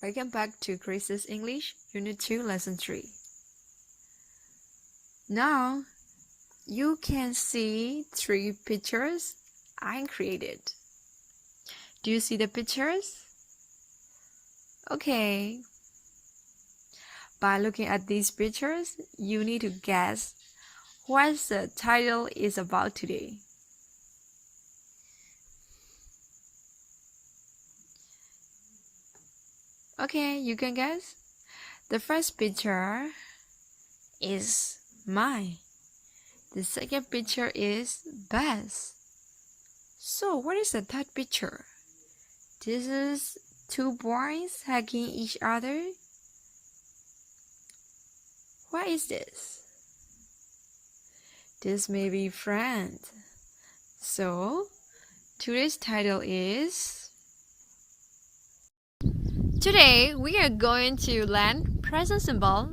Welcome back to Grace's English, Unit 2, Lesson 3. Now, you can see 3 pictures I created. Do you see the pictures? Okay. By looking at these pictures, you need to guess what the title is about today. Okay, you can guess. The first picture is mine. The second picture is Beth. So, what is the third picture? This is 2 boys hugging each other. What is this? This may be friend. So, today's title is... Today, we are going to learn present simple.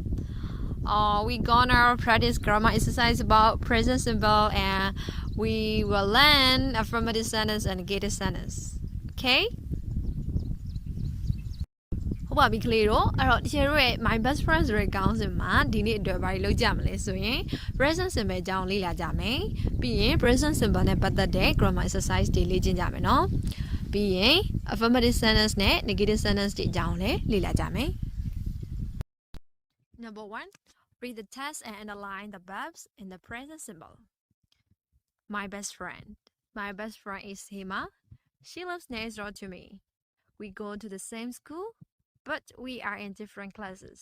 We're gonna practice grammar exercise about present simple and we will learn affirmative sentence and negative sentence. Okay? ဟုတ်ပါပြီကလေးတို့အဲ့တော့တကယ်တော့ my best friend ဆိုတဲ့ခေါင်းစဉ်မှာဒီနေ့အတွက်ဘာတွေလုပ်ကြမလဲဆိုရင် present simple အကြောင်းလေ့လာကြမယ်ပြီးရင် present simple နဲ့ပတ်သက်တဲ့ grammar exercise တွေလေ့ကျင့်ကြမယ်နော်ပြီးရင် affirmative sentence နဲ့ negative sentence တွေအကြောင်းလည်းလေ့လာကြမယ် Number 1 Read the text and underline the verbs in the present simple. My best friend. My best friend is Hima. She lives next door to me. We go to the same school, but we are in different classes.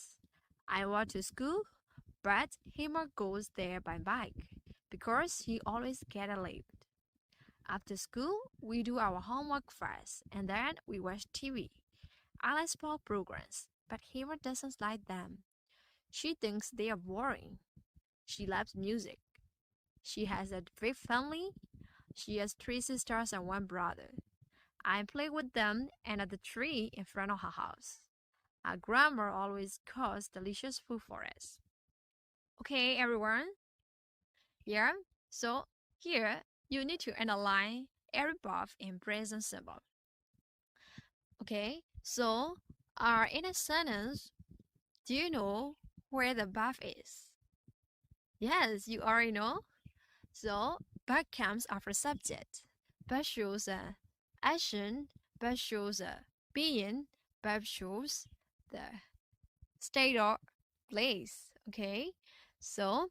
I walk to school, but Hima goes there by bike because he always gets late. After school, we do our homework first, and then we watch TV. I like sport programs, but Hima doesn't like them. She thinks they are boring. She loves music. She has a big family. She has 3 sisters and 1 brother. I play with them and at the tree in front of her house. Our grandma always cooks delicious food for us. Okay, everyone? Yeah? So, here, you need to underline every verb in present simple. Okay? So, in a sentence, do you know where the verb is? Yes, you already know. So, verb comes after subject. Verb shows action. Verb shows being. Verb shows the state or place. Okay. So,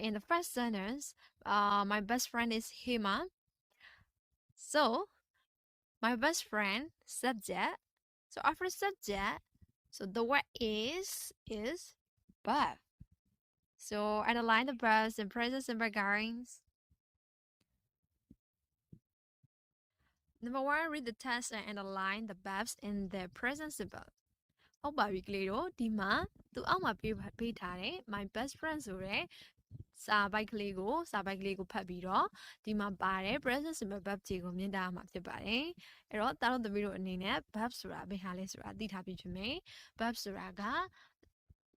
in the first sentence, my best friend is Hima. So, my best friend subject. So after subject, so the word is verb. So underline the verbs in present simple guidance. Number 1, read the text and underline the verbs in the present simple. ဟုတ်ပါပြီကလေးတို့ဒီမှာသူအောက်မှာပေးထားတယ် my best friend ဆိုတဲ့စာပိုက်ကလေးကိုဖတ်ပြီးတော့ဒီမှာပါတယ် present simple verb တွေကိုမြင်တာမှာဖြစ်ပါတယ်အဲ့တော့တားလို့သမီးတို့အနေနဲ့ verb ဆိုတာဘယ်ဟာလဲဆိုတာသိထားပြီးဖြစ်မယ် verb ဆိုတာက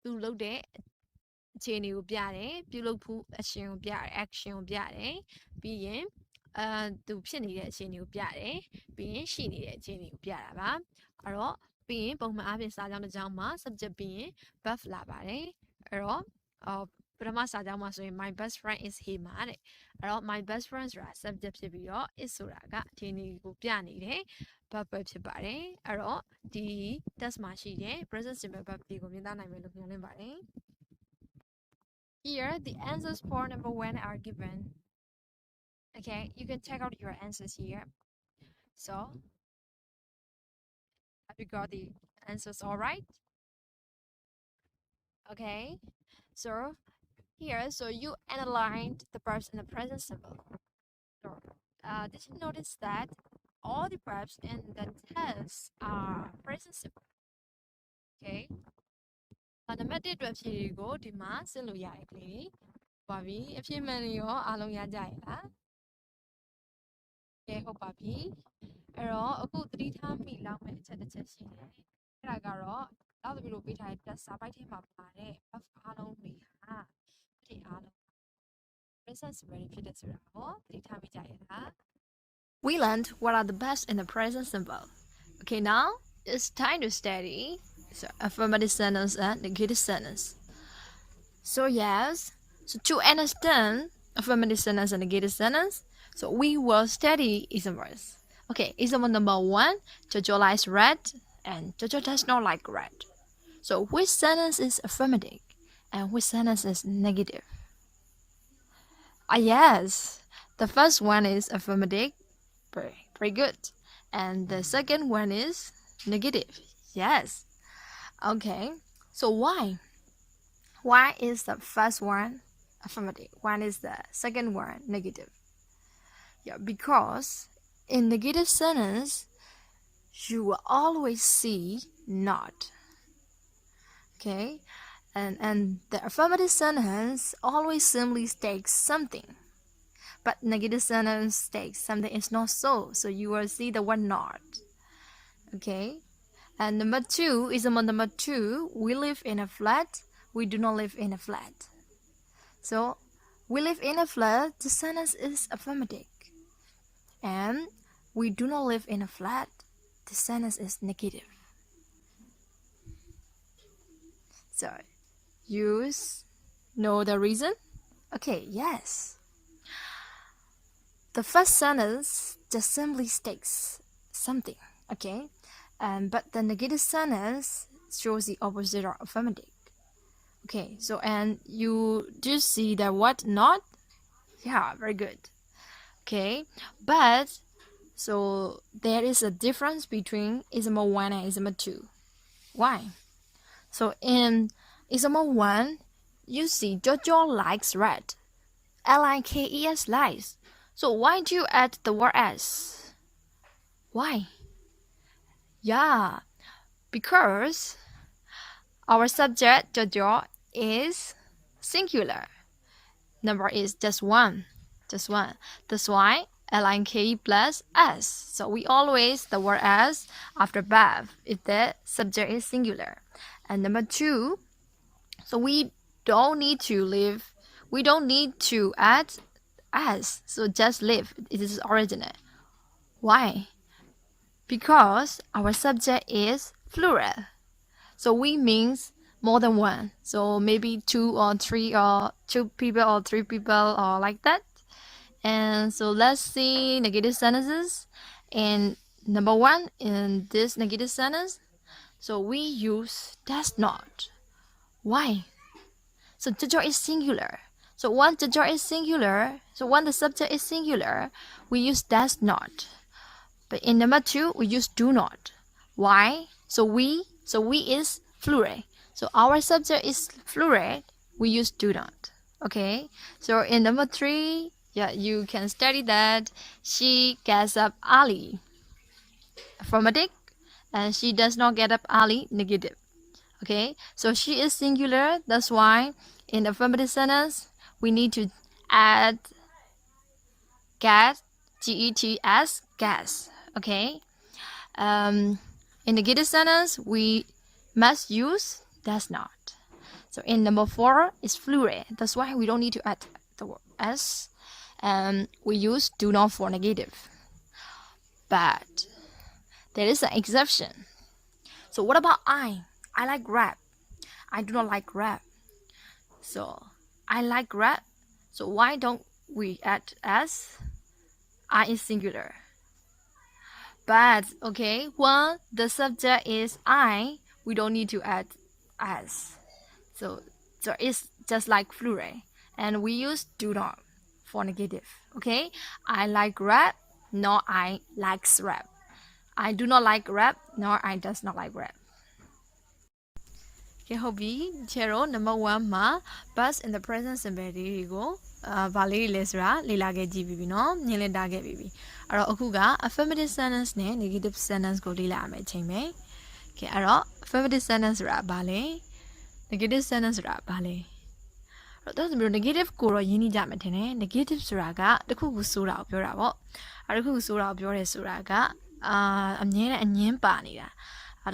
သူလုပ်တဲ့အခြေအနေကိုပြတယ်ပြုလုပ်ဖို့ action ကိုပြတယ် action ကိုပြတယ်ပြီးရင်သူဖြစ်နေတဲ့အခြေအနေကိုပြတယ်ပြီးရင်ရှိနေတဲ့အခြေအနေကိုပြတာပါအဲ့တော့ပြီးရင်ပုံမှန်အားဖြင့်စာကြောင်းတစ်ကြောင်းမှာ subject ပြီးရင် verb လာပါတယ်အဲ့တော့ပထမစာကြောင်းမှာဆိုရင် my best friend is Hima တဲ့အဲ့တော့ my best friend ဆိုတာ subject ဖြစ်ပြီးတော့ is ဆိုတာကအခြေအနေကိုပြနေတဲ့ verb ပဲဖြစ်ပါတယ်အဲ့တော့ဒီ text မှာရှိတဲ့ present simple verb တွေကိုမြင်သားနိုင်မယ်လို့မျှော်လင့်ပါတယ် Here the answers for number 1 are given. Okay, you can check out your answers here. So, have you got the answers all right? Okay, so here, so you analyzed the verbs in the present simple. So, did you notice that all the verbs in the test are present simple? Okay. နံပါတ်1အတွက်ဖြေတွေကိုဒီမှာစစ်လို့ရတယ်ကလေးပါပြီအဖြေမှန်တွေရောအားလုံးရကြရဲ့လားကဲဟုတ်ပါပြီအဲ့တော့အခုသတိထားမိလောက်မဲ့အချက်တစ်ချက်ရှိတယ်အဲ့ဒါကတော့နောက်သမီးတို့ပေးထားတဲ့ test စာပိုက်ထဲမှာပါတဲ့ verb အားလုံးတွေဟာဒီအားလုံး present simple ဖြစ်တဲ့ဆိုတာကိုသတိထားမိကြရဲ့လား We learned what are the verbs in the present simple. Okay, now It's time to study. So affirmative sentence and negative sentence. So yes, so to understand affirmative sentence and negative sentence, so we will study isomers. Okay, isomer number 1, Jojo likes red and Jojo does not like red. So which sentence is affirmative and which sentence is negative? Yes, the first one is affirmative, very good. And the second one is negative. Yes. Okay, so why? Why is the first one affirmative? Why is the second one negative? Yeah, because in negative sentence, you will always see not. Okay, and the affirmative sentence always simply states something. But negative sentence states something is not so. So you will see the word not. Okay. And number 2 is number 2. We live in a flat. We do not live in a flat. So we live in a flat. The sentence is affirmative. And we do not live in a flat. The sentence is negative. So you know the reason? Okay, yes. The first sentence just simply states something, okay? But the negative sentence shows the opposite of affirmative. Okay, so and you do see the what not? Yeah, very good. Okay, but so there is a difference between isomer 1 and isomer 2. Why? So in isomer 1, you see Jojo likes red. Likes likes. So why do you add the word s? Why? Yeah, because our subject Jojo is singular. Number is just one. Just one. That's why like plus s. So we always the word s after verb if the subject is singular. And number 2, so we don't need to add s. So just live. It is original. Why? Because our subject is plural. So we means more than one. So maybe 2 or 3 or 2 people or 3 people or like that. And so let's see negative sentences. And number 1 in this negative sentence, so we use does not. Why? So Jojo is singular. So when Jojo is singular, so when the subject is singular, we use does not. But in number 2, we use do not. Why? So we is plural. So our subject is plural. We use do not. Okay. So in number 3, yeah, you can study that she gets up early. Affirmative, and she does not get up early. Negative. Okay. So she is singular. That's why in affirmative sentence we need to add get, gets, gas. Okay. In negative sentence, we must use does not. So in number 4 is plural. That's why we don't need to add the word s. We use do not for negative. But there is an exception. So what about I? I like rap. I do not like rap. So I like rap. So why don't we add s? I is singular. But okay, when the subject is I, we don't need to add s. So it's just like plural, and we use do not for negative. Okay, I like rap, nor I likes rap. I do not like rap, nor I does not like rap. Okay, ဟုတ်ပြီ Zero number 1 မှာ past in the present simple တွေကိုဗာလေးတွေလဲဆိုတာလေ့လာခဲ့ကြည့်ပြီเนาะမြင်လည်တာခဲ့ပြီအဲ့တော့အခုက affirmative sentence နဲ့ negative sentence ကိုလေ့လာရမယ့်အချိန်ပဲ Okay အဲ့တော့ affirmative sentence ဆိုတာဗာလဲ negative sentence ဆိုတာဗာလဲအဲ့တော့ဒါဆိုပြီး negative ကိုတော့ရင်းနှီးကြမယ်ထင်တယ် negative ဆိုတာကတစ်ခုခုဆိုတာကိုပြောတာပေါ့အဲ့တစ်ခုခုဆိုတာကိုပြောရဲဆိုတာကအမြဲတမ်းအငင်းပါနေတာ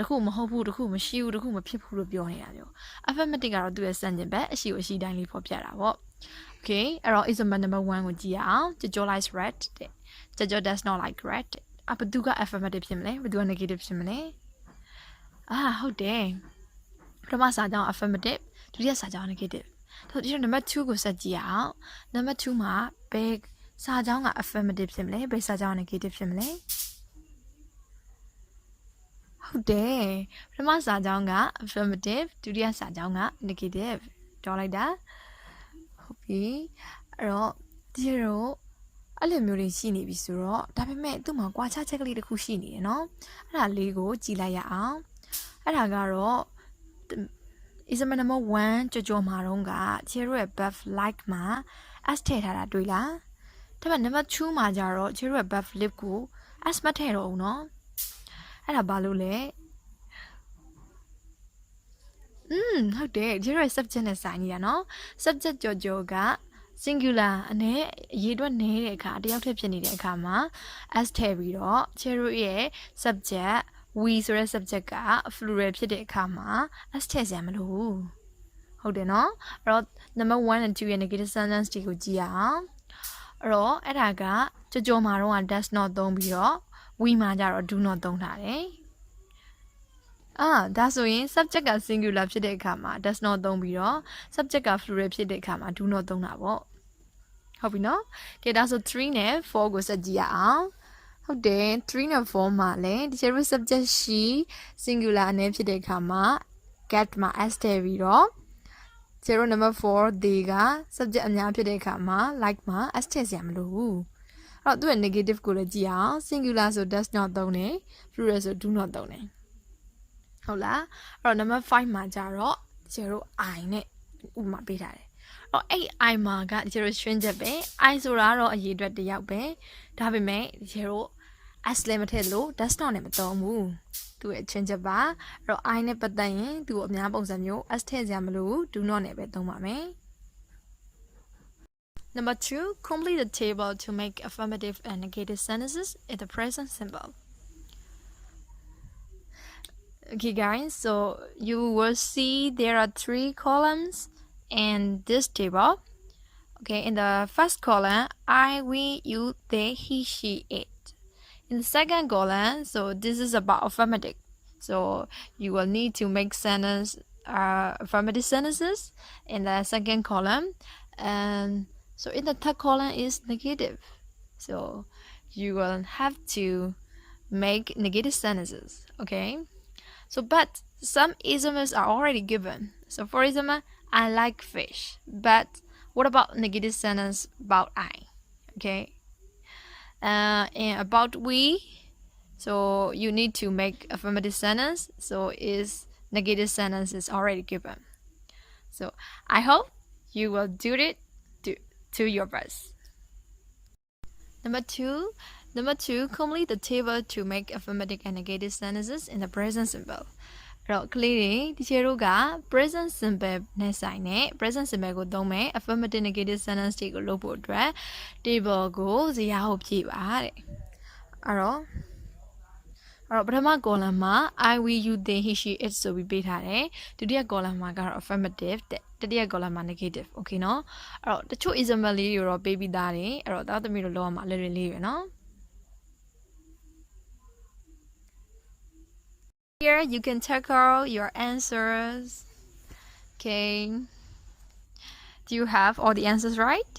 တခုမဟုတ်ဘူးတခုမရှိဘူးတခုမဖြစ်ဘူးလို့ပြောနေတာမျိုး affirmative ကတော့သူ့ရဲ့စံကျင်ဘက်အရှိကိုအရှိတိုင်းလေးဖော်ပြတာပေါ့ Okay အဲ့တော့ example number 1ကိုကြည့်ရအောင် Jojo likes red တဲ့ Jojo does not like red ဘယ်သူက affirmative ဖြစ်မလဲဘယ်သူက negative ဖြစ်မလဲ ဟုတ်တယ်ပထမစာကြောင်း affirmative ဒုတိယစာကြောင်း negative ဆိုဒီနံပါတ်2ကိုဆက်ကြည့်အောင်နံပါတ်2မှာဘယ်စာကြောင်းက affirmative ဖြစ်မလဲဘယ်စာကြောင်း negative ဖြစ်မလဲဟုတ်တယ်ပထမစာကြောင်းက affirmative ဒုတိယစာကြောင်းက negative တော်လိုက်တာဟုတ်ပြီအဲ့တော့ဒီတော့အဲ့လိုမျိုးတွေရှိနေပြီဆိုတော့ဒါပေမဲ့သူ့မှာကွာခြားချက်ကလေးတစ်ခုရှိနေတယ်နော်အဲ့ဒါလေးကိုကြည်လိုက်ရအောင်အဲ့ဒါကတော့ example number 1ကြော်မှာတော့ကချေတို့ရဲ့ buff like မှာ s ထည့်ထားတာတွေ့လားဒါပေမဲ့ number 2မှာကျတော့ချေတို့ရဲ့ buff lip ကို s မထည့်တော့ဘူးနော်အဲ့ဒါဘာလို့လဲဟုတ်တယ်ချေတို့ရဲ့ subject နဲ့ဆိုင်နေတာနော် subject ကြော်ကsingular နဲ့အရေးအတွက်နေတဲ့အခါတယောက်တည်းဖြစ်နေတဲ့အခါမှာ s ထည့်ပြီးတော့ချေတို့ရဲ့ subject we ဆိုတဲ့ subject က plural ဖြစ်တဲ့အခါမှာ s ထည့်စရာမလိုဘူးဟုတ်တယ်နော်အဲ့တော့ number 1 and 2ရဲ့ negative sentence တွေကိုကြည့်အောင်အဲ့တော့အဲ့ဒါကကြော်မှာတော့ does not သုံးပြီးတော့ we မှာကြတော့ do not သုံးထားတယ်ဒါဆိုရင် subject က singular ဖြစ်တဲ့အခါမှာ does not သုံးပြီးတော့ subject က plural ဖြစ်တဲ့အခါမှာ do not သုံးတာပေါ့ဟုတ်ပြီနော်ကဲဒါဆို3နဲ့4ကိုဆက်ကြည့်ရအောင်ဟုတ်တယ်3နဲ့4မှာလည်းဒီ subject ရှိ singular အနေဖြစ်တဲ့အခါမှာ get မှာ s ထည့်ပြီးတော့0 number 4 they က subject အများဖြစ်တဲ့အခါမှာ like မှာ s ထည့်စရာမလိုဘူးအဲ့တော့သူ့ရဲ့ negative ကိုလည်းကြည့်အောင် singular ဆို does not သုံးတယ် plural ဆို do not သုံးတယ်ဟုတ်လားအဲ့တော့ number 5မှာကျတော့0 I နဲ့ဥပမာပေးထားတယ်အဲ့အဲ့ I မှာက0 string ချက်ပဲ I ဆိုတာတော့အရေးအတွက်တစ်ယောက်ပဲဒါပေမဲ့0 s လည်းမထည့်လို့ does not နဲ့မသုံးဘူးသူ့ရဲ့ string ချက်ပါအဲ့တော့ I နဲ့ပတ်သက်ရင်သူ့အများပုံစံမျိုး s ထည့်စရာမလိုဘူး do not နဲ့ပဲသုံးပါမယ်Number 2 complete the table to make affirmative and negative sentences in the present simple Okay guys, so you will see there are 3 columns in this table. Okay, in the first column, I, we, you, they, he, she, it. In the second column, so this is about affirmative. So you will need to make affirmative sentences in the second column. And so in the third column is negative. So you will have to make negative sentences. Okay. So, but some examples are already given. So, for example, I like fish. But what about negative sentence about I? Okay. And about we. So, you need to make affirmative sentence. So, is negative sentence is already given. So, I hope you will do it to your best. Number 2, complete the table to make affirmative and negative sentences in the present simple. အဲ့တော့ကလေးတွေဒီချေတို့က present simple နဲ့ဆိုင်တဲ့ present simple ကိုသုံးမယ် affirmative negative sentence တွေကိုလုပ်ဖို့အတွက် table ကိုဇယားကိုဖြည့်ပါတဲ့အဲ့တော့ပထမ column မှာ I, we, you, they, he, she, it ဆိုပြီးပေးထားတယ်ဒုတိယ column မှာကတော့ affirmative တဲ့တတိယ column မှာ negative okay နော်အဲ့တော့တချို့ example လေးတွေတော့ပေးပြီးသားတယ်အဲ့တော့သားသမီးတို့လောက်အောင်လေးလေးပဲနော်Here you can check out your answers. Okay. Do you have all the answers right?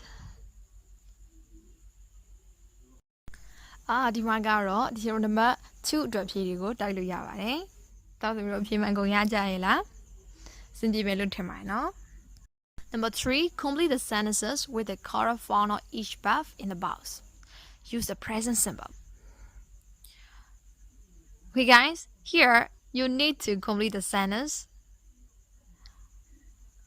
ဒီမှာကတော့ဒီ number 2အတွက်ဖြေတွေကိုတိုက်လို့ရပါတယ်။တောက်သမီးတို့ဖြေမှန်ကုန်ရကြရဲ့လား။စင်ကြည့်မယ်လို့ထင်ပါတယ်နော်။ Number 3, complete the sentences with the correct form of each verb in the box. Use the present simple. Okay guys, here you need to complete the sentence.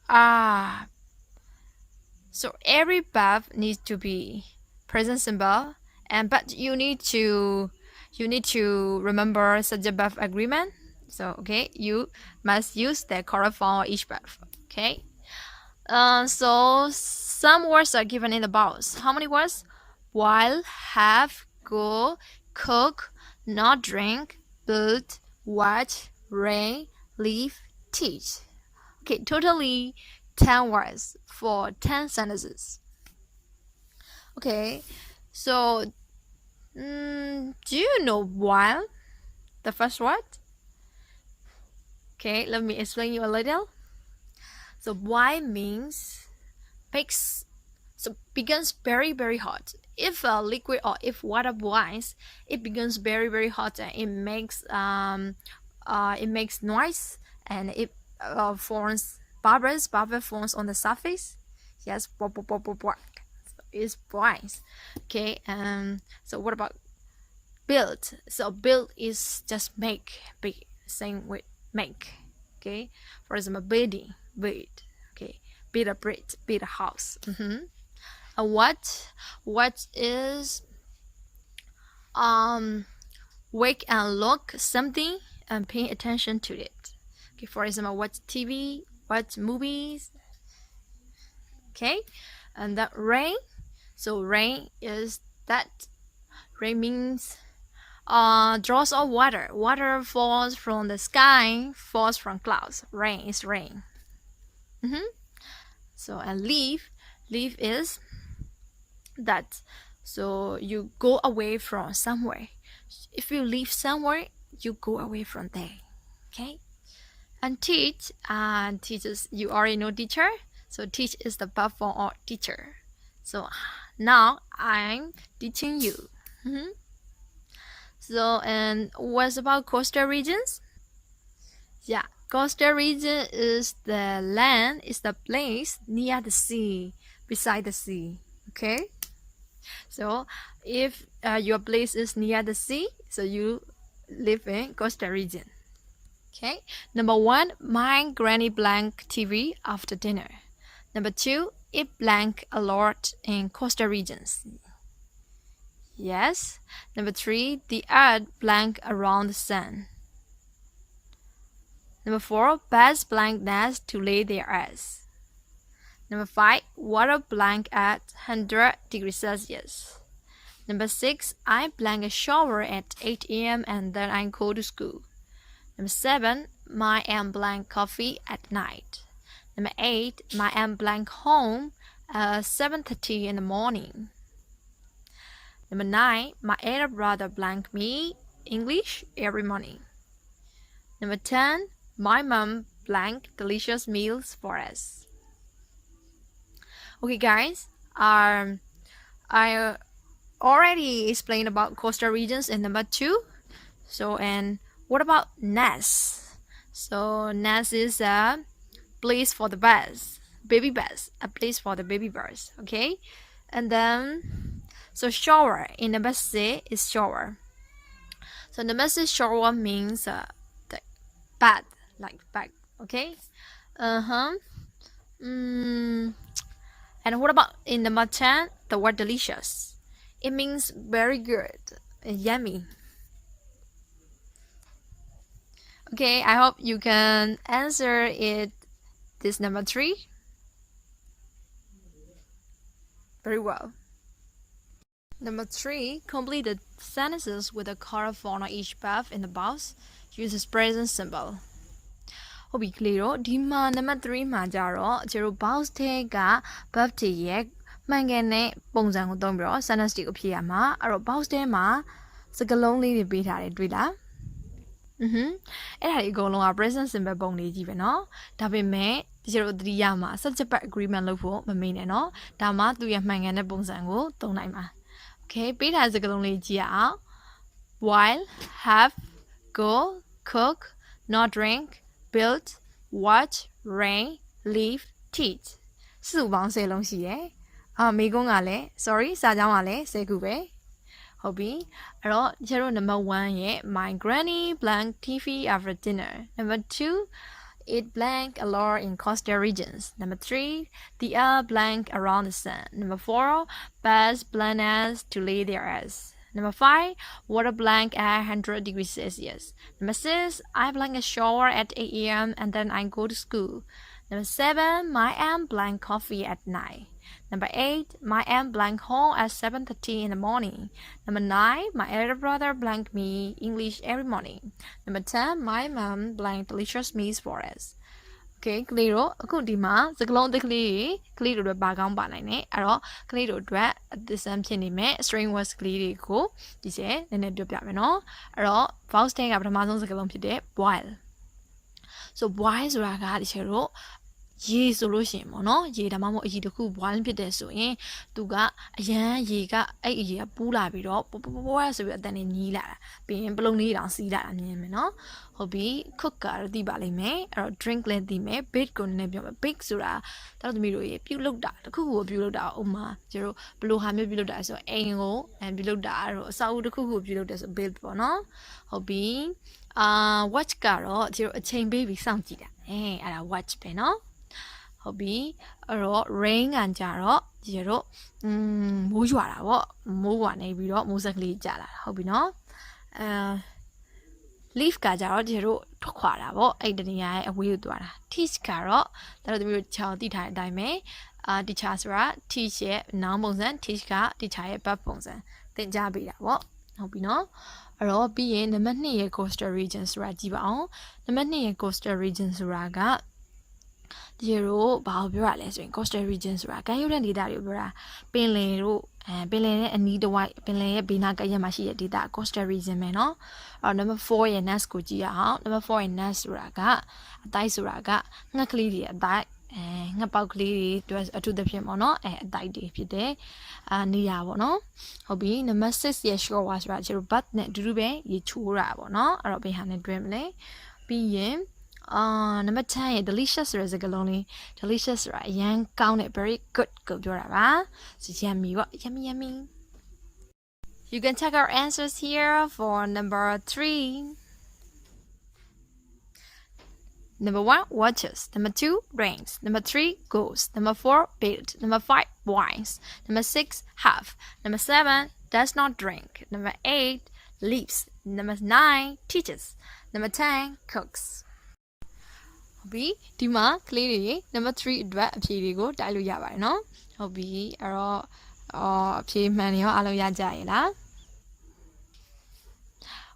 So every verb needs to be present simple, and but you need to remember subject verb agreement. So okay, you must use the correct form of each verb. Okay. So some words are given in the box. How many words? While, have, go, cook, not drink, build, watch, rain, leave, teach. Okay, totally 10 words for 10 sentences. Okay, so do you know while? The first word? Okay, let me explain you a little. So boil means becomes very very hot. If a liquid or if water boils, it becomes very very hot and it makes noise and it forms bubbles forms on the surface. Yes, pop. So it boils. Okay, so what about build? So build is just make, same with make. Okay, for example, building, build. Okay, build a bridge, build a house. What is wake and look something and pay attention to it. Okay, for example, watch TV, watch movies. Okay, and that rain. So rain is that. Rain means drops of water. Water falls from the sky, falls from clouds. Rain is rain. So and leave is that. So you go away from somewhere. If you leave somewhere, you go away from there. Okay. And teach, teachers, you already know teacher. So teach is the verb form of teacher. So now I'm teaching you. So and what's about coastal regions? Yeah, coastal region is the land, is the place near the sea, beside the sea. Okay. So if your place is near the sea, so you live in coastal region. Okay. Number 1, my granny blank TV after dinner. Number 2, it blank a lot in coastal regions. Yes. Number 3, the earth blank around the sun. Number 4, birds blank nest to lay their eggs. Number 5, water blank at 100 degrees Celsius. Number 6, I blank a shower at 8 a.m. and then I go to school. Number 7, my am blank coffee at night. Number 8, my am blank home at 7:30 in the morning. Number 9, my elder brother blank me English every morning. Number 10, my mom blank delicious meals for us. Okay guys, I already explained about coastal regions in number 2. So and what about nest? So nest is a place for the birds, baby birds, a place for the baby birds. Okay, and then so shower in number 6 is shower. So number 6 shower means the bath, like bath. Okay, and what about in number 10, the word delicious? It means very good, yummy. Okay, I hope you can answer it. This number 3. Very well. Number 3, complete the sentences with the correct form of each verb in the box. Use the present symbol. ဟုတ်ပြီကလေးတို့ဒီမှာနံပါတ်3မှာကြတော့ကျွန်တော် box ထဲက verb တွေရဲ့မှန်ကန်တဲ့ပုံစံကိုသုံးပြီးတော့ sentence တွေကိုဖြည့်ရမှာအဲ့တော့ box ထဲမှာစကားလုံးလေးတွေပေးထားတယ်တွေ့လားအဲ့ဒါဒီအကုန်လုံးက present simple ပုံလေးကြီးပဲเนาะဒါပေမဲ့ကျွန်တော်သတိရမှာ subject verb agreement လုပ်ဖို့မမေ့နဲ့เนาะဒါမှသူရဲ့မှန်ကန်တဲ့ပုံစံကိုသုံးနိုင်မှာ okay ပေးထားတဲ့စကားလုံးလေးကြည့်အောင် while have go cook not drink build watch rain leave teach စုပေါင်း10လုံးရှိရယ်မိကုန်းကလည်း sorry စာကြောင်းကလည်း10ခုပဲဟုတ်ပြီအဲ့တော့ကျတော့ number 1 ရဲ့ my granny blank TV after dinner. Number 2, it blank a lot in coastal regions. Number 3, the earth blank around the sun. Number 4, birds blank nest to lay their eggs. Number 5, water blank at 100 degrees Celsius. Number 6, I blank a shower at 8 a.m. and then I go to school. Number 7, my am blank coffee at night. Number 8, my am blank home at 7:30 in the morning. Number 9, my elder brother blank me English every morning. Number 10, my mom blank delicious meals for us. Okay, ကလေးတို့အခုဒီမှာစကားလုံးတစ်ကလေးတို့ပါကောင်းပါနိုင်တယ်အဲ့တော့ကလေးတို့အတွက်အသစ်ဆန်းဖြစ်နေမဲ့ string words ကလေးတွေကိုဒီကျနည်းနည်းပြောပြမယ်နော်အဲ့တော့ vowel တဲ့ကပထမဆုံးစကားလုံးဖြစ်တဲ့ boil so boil ဆိုတာကတချို့တို့ရေဆိုလို့ရှိရင်ပေါ့နော်ရေဒါမှမဟုတ်အရေတစ်ခု boil ဖြစ်တယ်ဆိုရင်သူကအရန်ရေကအဲ့အရေကပူးလာပြီးတော့ပွားဆိုပြီးအတန်နေညီးလာတာပြီးရင်ပလုံလေးတောင်စီးလာတာမြင်မယ်နော်ဟုတ်ပြီ cook ကတော့သိပါလိမ့်မယ်အဲ့တော့ drink လည်းသိမယ် bake ကိုလည်းပြောမယ် bake ဆိုတာတော်သမီးတို့ရေပြုတ်လုတာတစ်ခုခုကိုပြုတ်လုတာဥမာကျတို့ဘလို့ဟာမျိုးပြုတ်လုတာဆိုအိမ်ကိုပြုတ်လုတာအဲ့တော့အစာအုပ်တစ်ခုခုပြုတ်လုတယ်ဆို bake ပေါ့နော်ဟုတ်ပြီwatch ကတော့ကျတို့အချိန်ပေးပြီးစောင့်ကြည့်တာအဲ့ဒါ watch ပဲနော်ဟုတ်ပြီအဲ့တော့ rain ကကြတော့ဒီတော့မိုးရွာတာပေါ့မိုးရွာနေပြီးတော့မိုးစက်ကလေးကျလာတာဟုတ်ပြီနော်leaf ကကြတော့ဒီတို့ထွက်ခွာတာပေါ့အဲ့တနေရာရဲ့အဝေးကိုသွားတာ teach ကတော့ဒါတို့မျိုးချောင်းတိထားတဲ့အတိုင်းပဲteacher ဆိုတာ teach ရဲ့ noun ပုံစံ teach က teacher ရဲ့ verb ပုံစံသင်ကြားပေးတာပေါ့ဟုတ်ပြီနော်အဲ့တော့ပြီးရင်နံပါတ်2ရဲ့ coastal region ဆိုတာကြည့်ပါအောင်နံပါတ်2ရဲ့ coastal region ဆိုတာကဒီလိုဘာကိုပြောရလဲဆိုရင် coastal region ဆိုတာကမ်းရိုးတန်းဒေသတွေကိုပြောတာပင်လယ်တို့ပင်လယ်နဲ့အနီးတစ်ဝိုက်ပင်လယ်ရဲ့ဘေးနားကပ်ရက်မှာရှိတဲ့ဒေသ coastal region ပဲเนาะအဲ့တော့ number 4ရဲ့ nest ကိုကြည့်ရအောင် number 4ရဲ့ nest ဆိုတာကအတိုက်ဆိုတာကငှက်ကလေးတွေအတိုက်ငှက်ပေါက်ကလေးတွေအတွက်အထူးသဖြင့်ပေါ့เนาะအတိုက်တွေဖြစ်တဲ့နေရာပေါ့เนาะဟုတ်ပြီ number 6ရဲ့ shore ဆိုတာကျတော့ bat နဲ့အတူတူပဲရေချိုးတာပေါ့เนาะအဲ့တော့ဘယ်ဟာနဲ့တွဲမလဲပြီးရင်number 10ရဲ့ delicious ဆိုတဲ့စကားလုံးလေး delicious ဆိုတာအရန်ကောင်းတဲ့ very good ကိုပြောတာပါဆို yummy ပေါ့ yummy you can check our answers here for number 3 number 1 watches number 2 rains number 3 goes number 4 build number 5 wines number 6 have number 7 does not drink number 8 leaves number 9 teaches number 10 cooksဟုတ်ပြီဒီမှာကလေးတွေ number 3အတွက်အဖြေတွေကိုတိုက်လို့ရပါတယ်เนาะဟုတ်ပြီအဲ့တော့အဖြေမှန်နေရောအားလုံးရကြရဲ့လား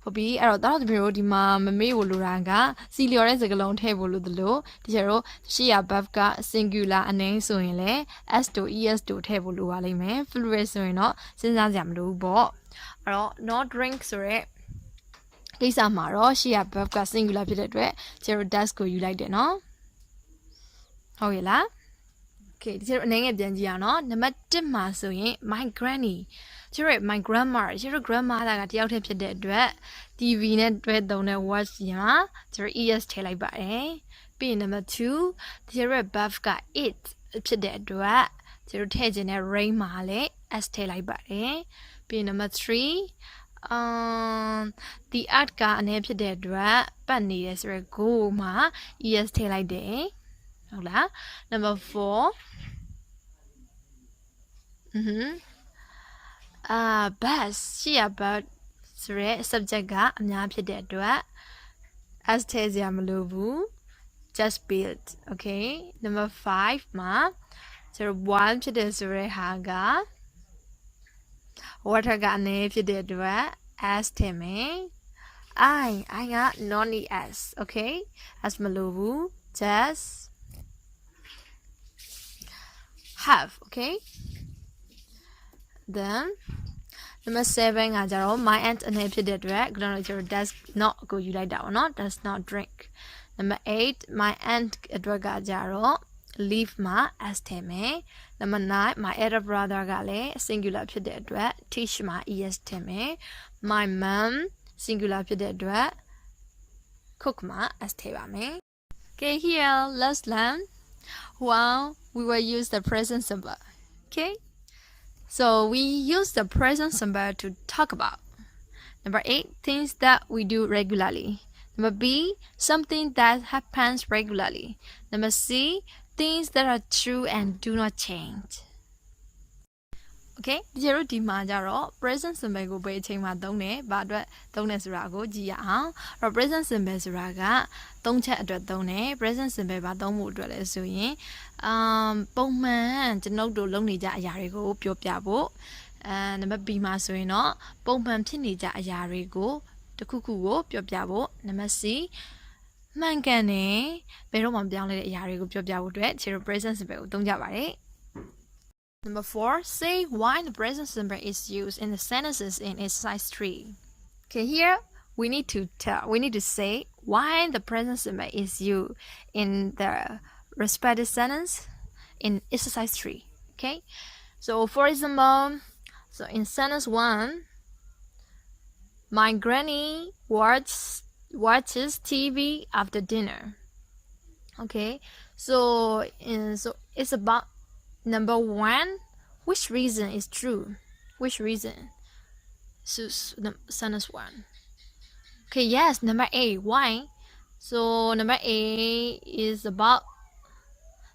ဟုတ်ပြီအဲ့တော့တို့တို့ဒီမှာမမေ့ကိုလိုတာကစီလျော်တဲ့စကားလုံးထည့်ဖို့လိုသလိုဒီကျတော့ရှေ့ရ verb က singular အနည်းဆိုရင်လည်း s တို့ es တို့ထည့်ဖို့လိုပါလိမ့်မယ် plural ဆိုရင်တော့စဉ်းစားကြမလို့ပေါ့အဲ့တော့ not drink ဆိုရဲကိစ္စမှာတော့ရှေ့ရ verb က singular ဖြစ်တဲ့အတွက်ကျတော့ does ကိုယူလိုက်တယ်နော်ဟုတ်ရဲ့လား okay ဒီကျတော့အနေငယ်ပြန်ကြည့်အောင်နော်နံပါတ်1မှာဆိုရင် my granny ကျတော့ my grandma ကျတော့ grandmother ကတယောက်တည်းဖြစ်တဲ့အတွက် TV နဲ့တွဲသုံးတဲ့ words မှာကျတော့ es ထည့်လိုက်ပါတယ်ပြီးရင်နံပါတ်2ဒီကျတော့ verb က it ဖြစ်တဲ့အတွက်ကျတော့ထည့်ခြင်းနဲ့ rain မှာလည်း s ထည့်လိုက်ပါတယ်ပြီးရင်နံပါတ်3the art ကအနေဖြစ်တဲ့အတွက်ပတ်နေတယ်ဆိုရယ် go မှာ es ထည့်လိုက်တယ်ဟုတ်လား number 4 bus ရှိရ but ဆိုရယ် subject ကအများဖြစ်တဲ့အတွက် s ထည့်စရာမလိုဘူး just build okay number 5မှာဆိုတော့ one ဖြစ်တဲ့ဆိုရယ်ဟာကwater ကအနေဖြစ်တဲ့အတွက် as ထည့်မယ် I က non es okay as မလိုဘူး just have okay then number 7ကကြတော့ my aunt အနေဖြစ်တဲ့အတွက်ကျွန်တော်တို့ does not ကိုယူလိုက်တာပေါ့နော် does not drink number 8 my aunt အတွက်ကကြတော့ leave မှာ as ထည့်မယ် number 9 my elder brother ကလည်း singular ဖြစ်တဲ့အတွက် teach မှာ es ထည့်မယ် my mom singular ဖြစ်တဲ့အတွက် cook မှာ s ထည့်ပါမယ် okay here let's learn how we will use the present simple okay so we use the present simple to talk about number 8 things that we do regularly number B something that happens regularly number C things that are true and do not change okay ဒီလိုဒီမှာကြတော့ present simple ကိုဘယ်အချိန်မှာသုံးတယ်ဘာအတွက်သုံးတယ်ဆိုတာကိုကြည့်ရအောင်အဲ့တော့ present simple ဆိုတာကသုံးချက်အတွက်သုံးတယ် present simple ဘာသုံးဖို့အတွက်လဲဆိုရင်ပုံမှန်ကျွန်ုပ်တို့လုပ်နေကြအရာတွေကိုပြောပြဖို့နံပါတ် B မှာဆိုရင်တော့ပုံမှန်ဖြစ်နေကြအရာတွေကိုတစ်ခုခုကိုပြောပြဖို့နံပါတ် C မှန်ကန်တယ်ဘယ်တော့မှပြောင်းလဲတဲ့အရာတွေကိုပြောပြဖို့အတွက်ခြေတို့ present simple ကိုသုံးကြပါတယ်Number 4, say why the present simple is used in the sentences in exercise 3. Okay, here we need to say why the present simple is used in the respective sentence in exercise 3. Okay, so for example, so in sentence 1, my granny watches TV after dinner. Okay, so it's about number 1. Which reason is true? Which reason? So sentence 1. Okay, yes, number A. Why? So number A is about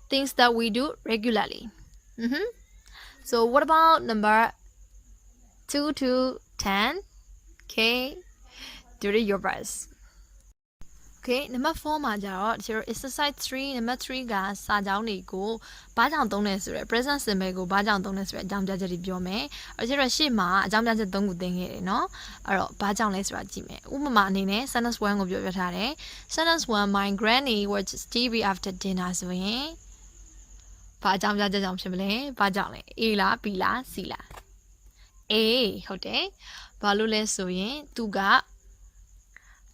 things that we do regularly. So what about number 2 to 10? Okay, do it your best. Okay, number 4 မှာကြတော့ဒီလို exercise 3 number 3ကစာကြောင်းတွေကိုဘာကြောင့်သုံးလဲဆိုရယ် present simple ကိုဘာကြောင့်သုံးလဲဆိုရယ်အကြောင်းပြချက်တွေပြောမယ်။အဲ့တော့ရှေ့မှာအကြောင်းပြချက်3ခုသင်ခဲ့တယ်နော်။အဲ့တော့ဘာကြောင့်လဲဆိုတာကြည့်မယ်။ဥပမာအနေနဲ့ sentence 1ကိုပြောပြထားတယ်။ sentence 1 my granny watches TV after dinner ဆိုရင်ဘာအကြောင်းပြချက်ကြောင့်ဖြစ်မလဲ။ဘာကြောင့်လဲ A လား B လား C လား A ဟုတ်တယ်။ဘာလို့လဲဆိုရင်သူက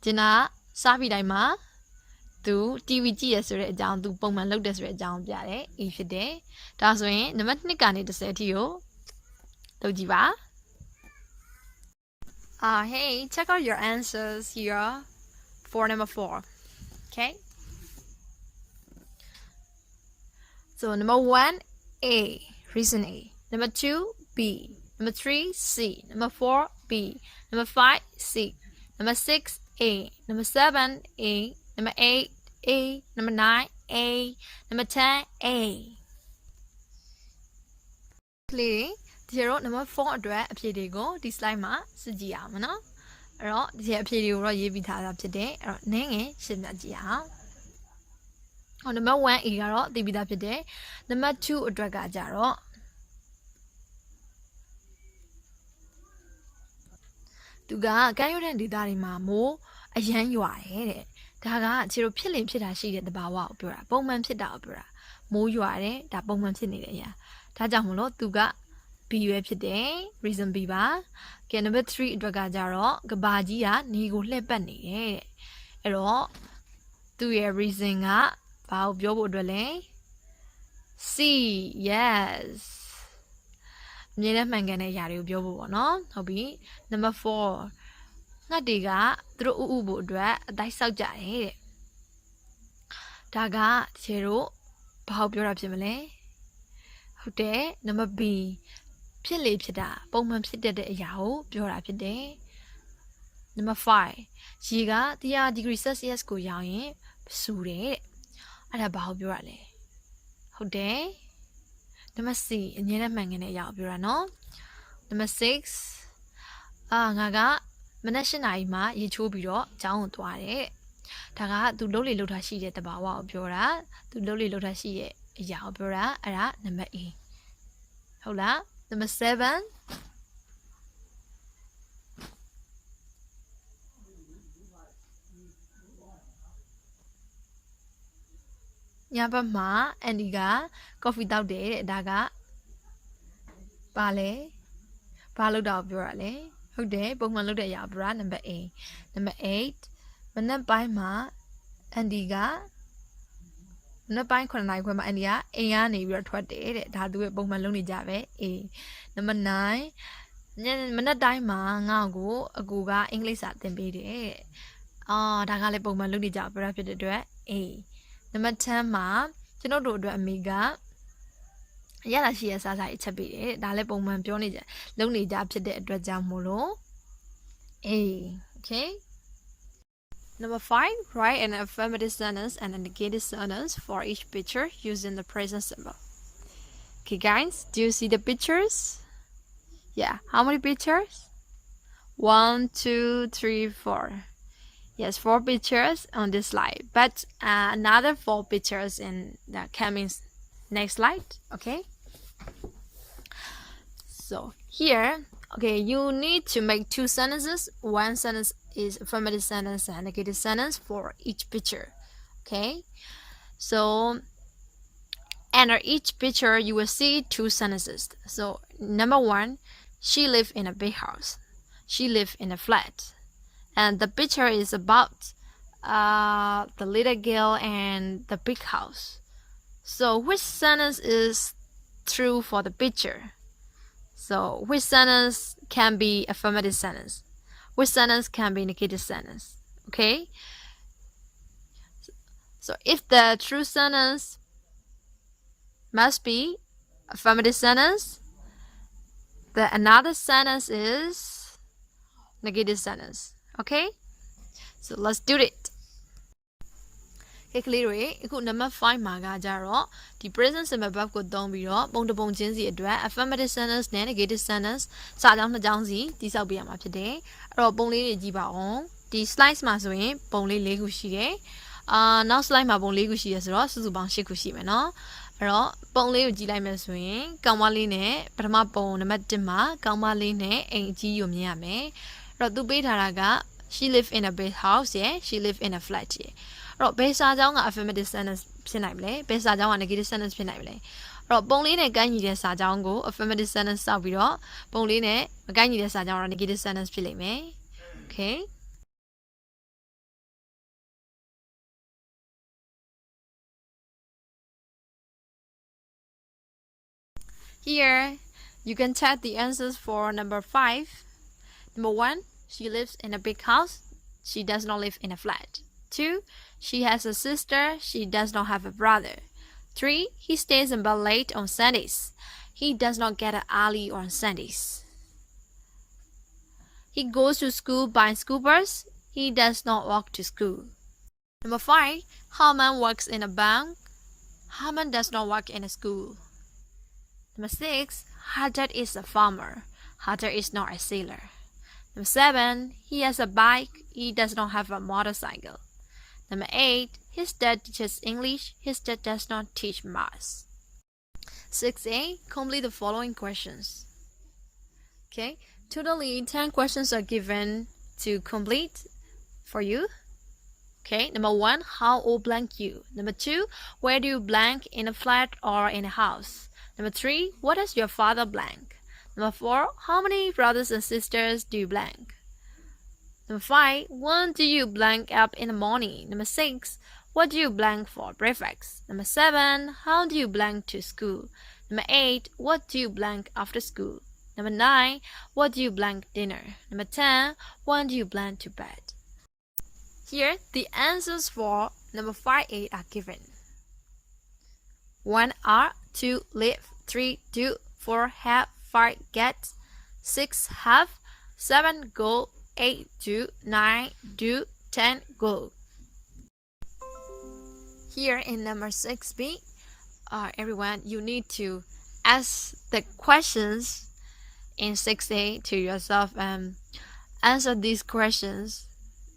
dinnerစားပြီးတိုင်းမှာသူ TV ကြည့်ရဆိုတဲ့အကြောင်းသူပုံမှန်လုပ်တယ်ဆိုတဲ့အကြောင်းပြတယ် A ဖြစ်တယ်ဒါဆိုရင်နံပါတ်2ကနေ10အထိကိုလုပ်ကြည့်ပါ hey, check out your answers here for number 4. Okay, so number 1 A, reason A, number 2 B, number 3 C, number 4 B, number 5 C, number 6 A, number 7 A, number 8 A, number 9 A, number 10 A. Clearly, ဒီတော့ number 4 အတွက်အဖြေတွေကိုဒီ slide မှာစစ်ကြည့်အောင်နော်။အဲ့တော့ဒီအဖြေတွေကိုတော့ရေးပြီးထားတာဖြစ်တယ်။အဲ့တော့နည်းငယ်ရှင်းပြကြည့်အောင်။ဟော number 1 A ကတော့သိပြီးသားဖြစ်တယ်။ number 2 အတွက်ကကြတော့သူကကမ်းရိုးတန်းဒေသတွေမှာမိုးအရန်ရွာတယ်တဲ့ဒါကခြေတို့ဖြစ်လင်ဖြစ်တာရှိတဲ့တဘာဝကိုပြောတာပုံမှန်ဖြစ်တာကိုပြောတာမိုးရွာတယ်ဒါပုံမှန်ဖြစ်နေတဲ့အရာဒါကြောင့်မလို့သူက B ပဲဖြစ်တယ် reason B ပါကဲ number 3အတွက်ကကြတော့ကဘာကြီးကနေကိုလှည့်ပတ်နေတယ်တဲ့အဲ့တော့သူရဲ့ reason ကဘာကိုပြောဖို့အတွက်လဲ C yes မြင်တဲ့မှန်ကန်တဲ့အရာတွေကိုပြောဖို့ပေါ့နော်ဟုတ်ပြီ number 4ငှက်တွေကသူတို့ဥဥဖို့အတွက်အတိုက်ဆောက်ကြတယ်တဲ့ဒါကခြေတို့ဘာကိုပြောတာဖြစ်မလဲဟုတ်တယ် number B ဖြစ်လေဖြစ်တာပုံမှန်ဖြစ်တဲ့အရာကိုပြောတာဖြစ်တယ် number 5ရေက100 degree celsius ကိုရောက်ရင်စူတယ်တဲ့အဲ့ဒါဘာကိုပြောတာလဲဟုတ်တယ် number C အငြင်းနဲ့မှန်ကန်တဲ့အရာကိုပြောတာနော် number 6ငါကမနက်8 နာရီမှာရေချိုးပြီးတော့ကျောင်းကိုသွားတယ်ဒါကသူလှုပ်လေလှုပ်ထားရှိတဲ့တဘာဝကိုပြောတာသူလှုပ်လေလှုပ်ထားရှိရဲ့အရာကိုပြောတာအဲ့ဒါ number A ဟုတ်လား number 7ညဘက်မှာအန်ဒီကကော်ဖီတောက်တယ်တဲ့ဒါကဘာလဲဘာလို့တော့ပြောရလဲဟုတ်တယ်ပုံမှန်လုပ်တဲ့အရာပြောတာ number A number 8မနက်ပိုင်းမှာအန်ဒီကမနက်ပိုင်း9 နာရီခွဲမှာအန်ဒီကအိမ်ကနေပြီးတော့ထွက်တယ်တဲ့ဒါသူရဲ့ပုံမှန်လုပ်နေကြပဲ A number 9မနက်တိုင်းမှာငါ့ကိုအကူကအင်္ဂလိပ်စာသင်ပေးတယ်တဲ့ဒါကလည်းပုံမှန်လုပ်နေကြပြောတာဖြစ်တဲ့အတွက် A number 10မှာကျွန်တော်တို့အတွက်အမေကရလာရှိရစားစားအချက်ပေးတယ်ဒါလည်းပုံမှန်ပြောနေကြလုပ်နေကြဖြစ်တဲ့အတွက်ကြောင့်မို့လို့ A okay number 5 write an affirmative sentence and a negative sentence for each picture using the present simple okay guys do you see the pictures yeah how many pictures 1 2 3 4 yes 4 pictures on this slide but another 4 pictures in the coming next slide okay so here okay you need to make 2 sentences one sentence is affirmative sentence and negative sentence for each picture okay so under each picture you will see 2 sentences so number 1 she lived in a big house she lived in a flat and the picture is about the little girl and the big house. So which sentence is true for the picture? So which sentence can be affirmative sentence? Which sentence can be negative sentence? Okay. So if the true sentence must be affirmative sentence, the another sentence is negative sentence. Okay. So let's do it. ကလေးတွေအခု number 5 မှာကကြတော့ဒီ present simple verb ကိုသုံးပြီးတော့ပုံတစ်ပုံချင်းစီအတွက် affirmative sentence နဲ့ negative sentence စာကြောင်းနှစ်ကြောင်းစီတိစောက်ပေးရမှာဖြစ်တယ်အဲ့တော့ပုံလေးတွေကြည့်ပါအောင်ဒီ slides မှာဆိုရင်ပုံလေး၄ခုရှိတယ်နောက် slide မှာပုံ၄ခုရှိတယ်ဆိုတော့စုစုပေါင်း၈ခုရှိမယ်နော်အဲ့တော့ပုံလေးကိုကြည့်လိုက်မယ်ဆိုရင်ကောင်မလေးနဲ့ပထမပုံနံပါတ်1မှာကောင်မလေးနဲ့အိမ်အကြီးကိုမြင်ရမယ်အဲ့တော့သူပေးထားတာက she live in a big house ရယ် she live in a flat ရယ်အဲ့တော့ဘယ်စာကြောင်းက affirmative sentence ဖြစ်နိုင်မလဲဘယ်စာကြောင်းက negative sentence ဖြစ်နိုင်မလဲအဲ့တော့ပုံလေးနဲ့ကိုင်းညီတဲ့စာကြောင်းကို affirmative sentence စောက်ပြီးတော့ပုံလေးနဲ့မကိုင်းညီတဲ့စာကြောင်းက negative sentence ဖြစ်လိမ့်မယ် okay Here you can check the answers for number 5. Number 1, she lives in a big house. She does not live in a flat. 2, she has a sister. She does not have a brother. 3, he stays in bed late on Sundays. He does not get up early on Sundays. He goes to school by school bus. He does not walk to school. Number 5, Herman works in a bank. Herman does not work in a school. Number 6, her dad is a farmer. Her dad is not a sailor. Number 7, he has a bike. He does not have a motorcycle. Number 8, his dad teaches English. His dad does not teach maths. 6a, complete the following questions. Okay, totally 10 questions are given to complete for you. Okay, number 1, how old blank you? Number 2, where do you blank in a flat or in a house? Number 3, what does your father blank? Number 4, how many brothers and sisters do you blank? Number 5, when do you blank up in the morning? Number 6, what do you blank for breakfast? Number 7, how do you blank to school? Number 8, what do you blank after school? Number 9, what do you blank dinner? Number 10, when do you blank to bed? Here, the answers for number 5a are given. 1 are 2 live, 3 do, 4 have, 5 get, 6 have, 7 go, 8 do, 9 do, 10 go. Here in number 6b, everyone, you need to ask the questions in 6a to yourself and answer these questions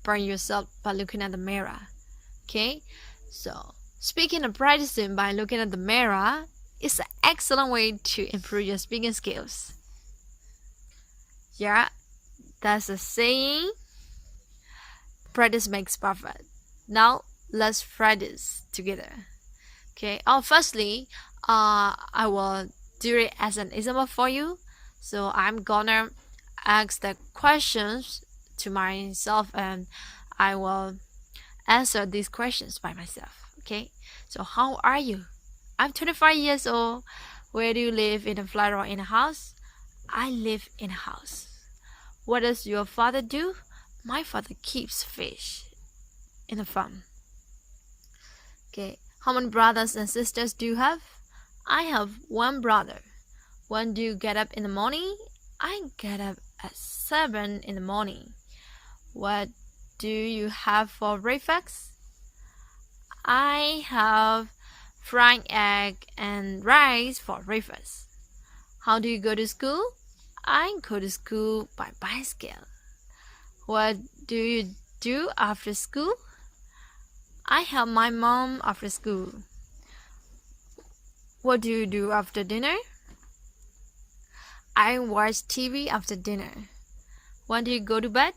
by yourself by looking at the mirror. Okay, so speaking and practicing by looking at the mirror is an excellent way to improve your speaking skills. Yeah, that's a saying. Practice makes perfect. Now let's practice together. Okay. Firstly, I will do it as an example for you. So I'm gonna ask the questions to myself, and I will answer these questions by myself. Okay. So how are you? I'm 25 years old. Where do you live, in a flat or in a house? I live in a house. What does your father do? My father keeps fish in the farm. Okay, how many brothers and sisters do you have? I have one brother. When do you get up in the morning? I get up at 7 in the morning. What do you have for breakfast? I have fried egg and rice for breakfast. How do you go to school? I go to school by bicycle. What do you do after school? I help my mom after school. What do you do after dinner? I watch TV after dinner. When do you go to bed?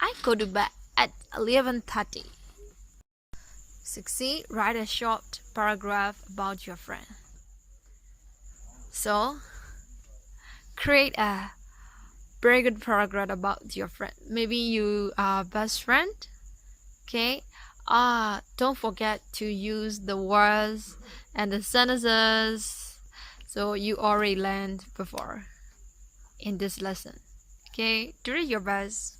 I go to bed at 11:30. 6c, write a short paragraph about your friend. So, create a very good paragraph about your friend. Maybe you are best friend, okay, Don't forget to use the words and the sentences so you already learned before in this lesson. Okay, do your best.